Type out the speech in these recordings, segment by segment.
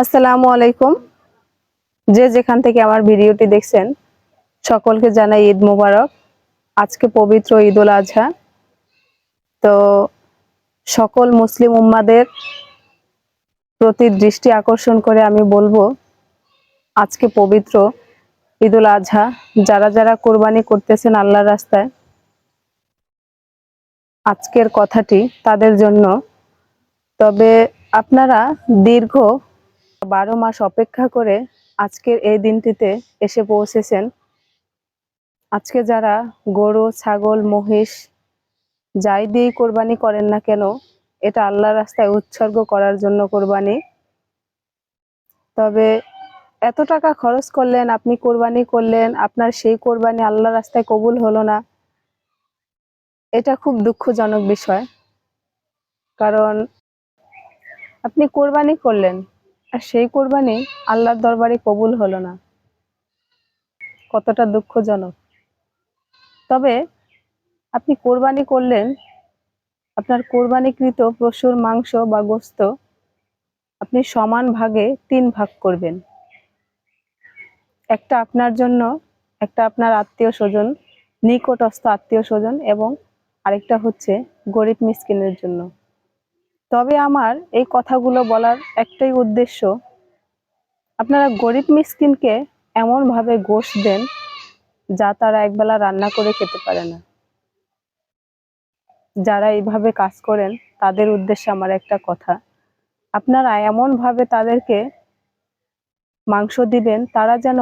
আসসালামু আলাইকুম। যে যেখান থেকে আমার ভিডিওটি দেখছেন সকলকে জানাই ঈদ মোবারক। আজকে পবিত্র ঈদ উল আজহা। তো সকল মুসলিম উম্মাদের প্রতি দৃষ্টি আকর্ষণ করে আমি বলবো, আজকে পবিত্র ঈদ উল আজহা। যারা যারা কোরবানি করতেছেন আল্লাহর রাস্তায়, আজকের কথাটি তাদের জন্য। তবে আপনারা দীর্ঘ 12 মাস অপেক্ষা করে আজকের এই দিনটিতে এসে পৌঁছেছেন। আজকে যারা গরু, ছাগল, মহিষ যাই দিয়েই কোরবানি করেন না কেন, এটা আল্লাহর রাস্তায় উৎসর্গ করার জন্য কোরবানি। তবে এত টাকা খরচ করলেন, আপনি কোরবানি করলেন, আপনার সেই কোরবানি আল্লাহর রাস্তায় কবুল হলো না, এটা খুব দুঃখজনক বিষয়। কারণ আপনি কোরবানি করলেন আর সেই কোরবানি আল্লাহর দরবারে কবুল হলো না, কতটা দুঃখজনক। তবে আপনি কোরবানি করলেন, আপনার কোরবানিকৃত পশুর মাংস বা গোশত আপনি সমান ভাগে 3 ভাগ করবেন। একটা আপনার জন্য, একটা আপনার আত্মীয় স্বজন, নিকটস্থ আত্মীয় স্বজন, এবং আরেকটা হচ্ছে গরিব মিসকিনের জন্য। তবে আমার এই কথাগুলো বলার একটাই উদ্দেশ্য, আপনারা গরিব মিসকিনকে এমন ভাবে গোশত দেন যা তারা একবেলা রান্না করে খেতে পারে না। যারা এইভাবে কাজ করেন তাদের উদ্দেশ্যে আমার একটা কথা, আপনারা এমন ভাবে তাদেরকে মাংস দিবেন তারা যেন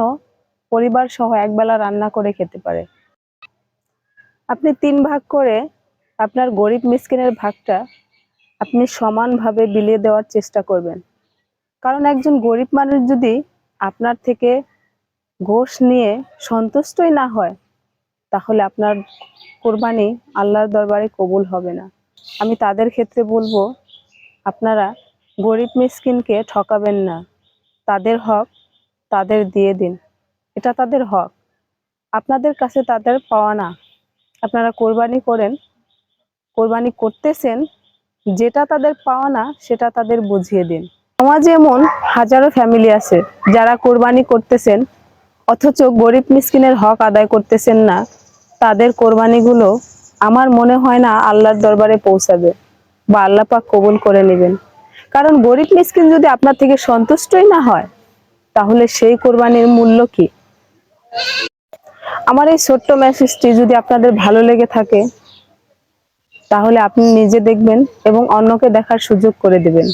পরিবার সহ একবেলা রান্না করে খেতে পারে। আপনি 3 ভাগ করে আপনার গরিব মিসকিনের ভাগটা আপনি সমানভাবে বিলিয়ে দেওয়ার চেষ্টা করবেন। কারণ একজন গরিব মানুষ যদি আপনার থেকে ঘোষ নিয়ে সন্তুষ্টই না হয়, তাহলে আপনার কোরবানি আল্লাহর দরবারে কবুল হবে না। আমি তাদের ক্ষেত্রে বলবো, আপনারা গরিব মিসকিনকে ঠকাবেন না। তাদের হক তাদের দিয়ে দিন, এটা তাদের হক, আপনাদের কাছে তাদের পাওয়া না। আপনারা কোরবানি করেন, কোরবানি করতেছেন, যেটা তাদের পাওয়া না সেটা তাদের বুঝিয়ে দিন। সমাজে এমন হাজারো ফ্যামিলি আছে যারা কোরবানি করতেছেন অথচ গরিব মিসকিনের হক আদায় করতেছেন না। তাদের কোরবানিগুলো আমার মনে হয় না আল্লাহর দরবারে পৌঁছাবে বা আল্লাহ পাক কবুল করে নেবেন। কারণ গরিব মিসকিন যদি আপনার থেকে সন্তুষ্টই না হয়, তাহলে সেই কোরবানির মূল্য কি? আমার এই ছোট্ট মেসেজটি যদি আপনাদের ভালো লেগে থাকে, তাহলে আপনি নিজে দেখবেন এবং অন্যকে দেখার সুযোগ করে দিবেন।